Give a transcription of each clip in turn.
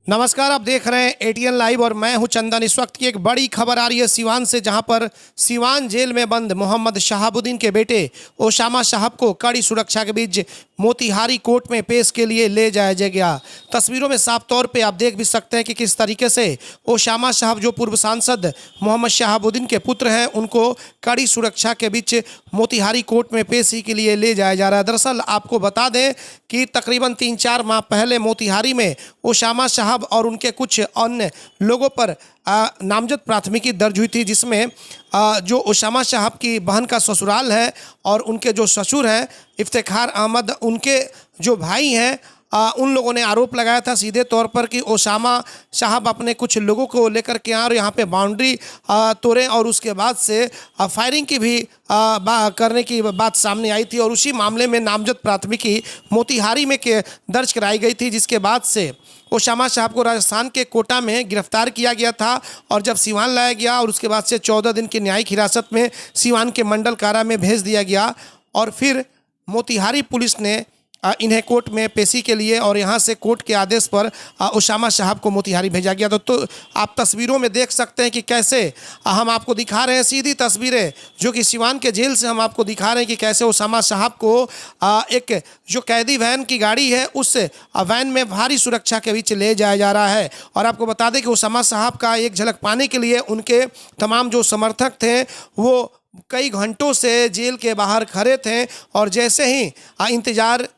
नमस्कार, आप देख रहे हैं एटीएन लाइव और मैं हूं चंदन। इस वक्त की एक बड़ी खबर आ रही है सिवान से, जहां पर सिवान जेल में बंद मोहम्मद शहाबुद्दीन के बेटे ओसामा साहब को कड़ी सुरक्षा के बीच मोतिहारी कोर्ट में पेश के लिए ले जाया गया। तस्वीरों में साफ तौर पे आप देख भी सकते हैं कि किस तरीके से ओसामा साहब, जो पूर्व सांसद मोहम्मद शहाबुद्दीन के पुत्र हैं, उनको कड़ी सुरक्षा के बीच मोतिहारी कोर्ट में पेशी के लिए ले जाया जा रहा है। दरअसल आपको बता दें कि तकरीबन 3-4 माह पहले मोतिहारी में ओसामा साहब और उनके कुछ अन्य लोगों पर नामजद प्राथमिकी दर्ज हुई थी, जिसमें जो ओसामा साहब की बहन का ससुराल है और उनके जो ससुर हैं इफ्तिखार अहमद, उनके जो भाई हैं, उन लोगों ने आरोप लगाया था सीधे तौर पर कि ओसामा साहब अपने कुछ लोगों को लेकर के और यहाँ पे बाउंड्री तोड़े और उसके बाद से फायरिंग की भी करने की बात सामने आई थी और उसी मामले में नामजद प्राथमिकी मोतिहारी में दर्ज कराई गई थी, जिसके बाद से ओसामा साहब को राजस्थान के कोटा में गिरफ्तार किया गया था और जब सिवान लाया गया और उसके बाद से 14 दिन की न्यायिक हिरासत में सिवान के मंडल कारा में भेज दिया गया और फिर मोतिहारी पुलिस ने इन्हें कोर्ट में पेशी के लिए और यहाँ से कोर्ट के आदेश पर ओसामा साहब को मोतिहारी भेजा गया। तो आप तस्वीरों में देख सकते हैं कि कैसे हम आपको दिखा रहे हैं सीधी तस्वीरें, जो कि सिवान के जेल से हम आपको दिखा रहे हैं कि कैसे ओसामा साहब को एक जो कैदी वैन की गाड़ी है उस वैन में भारी सुरक्षा के बीच ले जाया जा रहा है। और आपको बता दें कि ओसामा साहब का एक झलक पाने के लिए उनके तमाम जो समर्थक थे वो कई घंटों से जेल के बाहर खड़े थे और जैसे ही इंतज़ार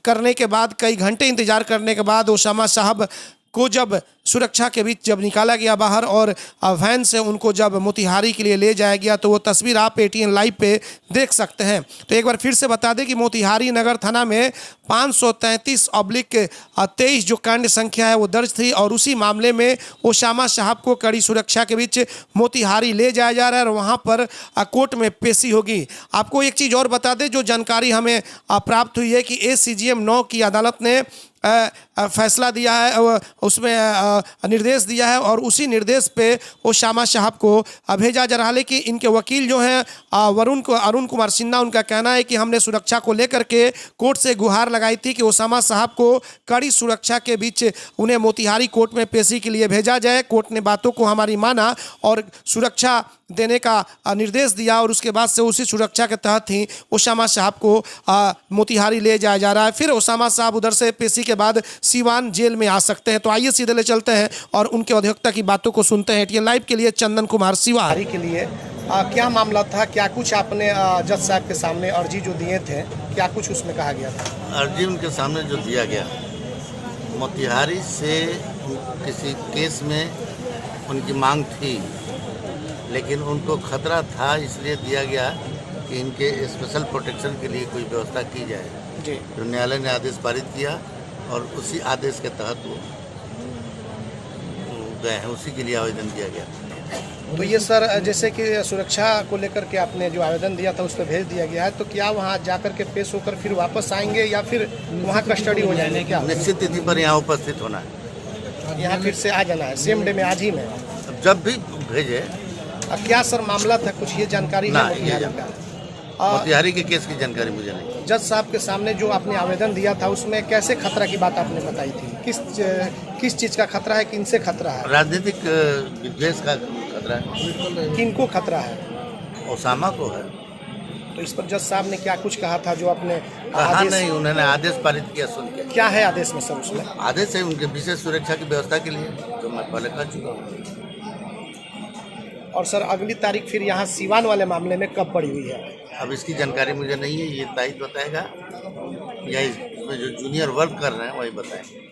करने के बाद, कई घंटे इंतज़ार करने के बाद ओसामा साहब को जब सुरक्षा के बीच जब निकाला गया बाहर और वैन से उनको जब मोतिहारी के लिए ले जाया गया, तो वो तस्वीर आप एटीएन लाइव पे देख सकते हैं। तो एक बार फिर से बता दें कि मोतिहारी नगर थाना में 533/23 जो कांड संख्या है वो दर्ज थी और उसी मामले में ओसामा साहब को कड़ी सुरक्षा के बीच मोतिहारी ले जाया जा रहा है और वहाँ पर कोर्ट में पेशी होगी। आपको एक चीज़ और बता दें, जो जानकारी हमें प्राप्त हुई है कि ACGM 9 की अदालत ने फैसला दिया है, उसमें निर्देश दिया है और उसी निर्देश पे ओसामा साहब को भेजा जा रहा है। लेकिन इनके वकील जो हैं अरुण कुमार सिन्हा, उनका कहना है कि हमने सुरक्षा को लेकर के कोर्ट से गुहार लगाई थी कि ओसामा साहब को कड़ी सुरक्षा के बीच उन्हें मोतिहारी कोर्ट में पेशी के लिए भेजा जाए। कोर्ट ने बातों को हमारी माना और सुरक्षा देने का निर्देश दिया और उसके बाद से उसी सुरक्षा के तहत ही ओसामा साहब को मोतिहारी ले जाया जा रहा है। फिर ओसामा साहब उधर से पेशी के बाद सिवान जेल में आ सकते हैं। तो आइए सीधे ले चलते हैं और उनके अधिवक्ता की बातों को सुनते हैं। एटीएन लाइव के लिए चंदन कुमार सिवान के लिए क्या मामला था, क्या कुछ आपने जज साहब के सामने अर्जी जो दिए थे, क्या कुछ उसमें कहा गया था? अर्जी उनके सामने जो दिया गया, मोतिहारी से किसी केस में उनकी मांग थी लेकिन उनको खतरा था, इसलिए दिया गया कि इनके स्पेशल प्रोटेक्शन के लिए कोई व्यवस्था की जाए जी। तो न्यायालय ने आदेश पारित किया और उसी आदेश के तहत वो गए हैं, उसी के लिए आवेदन दिया गया। तो ये सर, जैसे कि सुरक्षा को लेकर के आपने जो आवेदन दिया था उस पर भेज दिया गया है, तो क्या वहाँ जाकर के पेश होकर फिर वापस आएंगे या फिर वहाँ कस्टडी हो जाएंगे? क्या निश्चित तिथि पर यहाँ उपस्थित होना है, यहाँ फिर से आ जाना है सेम डे में, आज ही में जब भी भेजे। क्या सर मामला था, कुछ ये जानकारी है? मोतिहारी के केस की जानकारी मुझे नहीं। जज साहब के सामने जो आपने आवेदन दिया था उसमें कैसे खतरा की बात आपने बताई थी? किस चीज़ का खतरा है, किनसे खतरा है? राजनीतिक विद्वेष का खतरा है। किनको खतरा है? ओसामा को है। तो इस पर जज साहब ने क्या कुछ कहा था जो आपने कहा नहीं, उन्होंने आदेश पारित किया। सुन के क्या है आदेश में सर? उसमें आदेश है उनके विशेष सुरक्षा की व्यवस्था के लिए, जो मैं पहले कह चुका हूँ। और सर अगली तारीख फिर यहाँ सिवान वाले मामले में कब पड़ी हुई है? अब इसकी जानकारी मुझे नहीं है, ये तारीख बताएगा या इसमें जो जूनियर वर्क कर रहे हैं वही बताएंगे।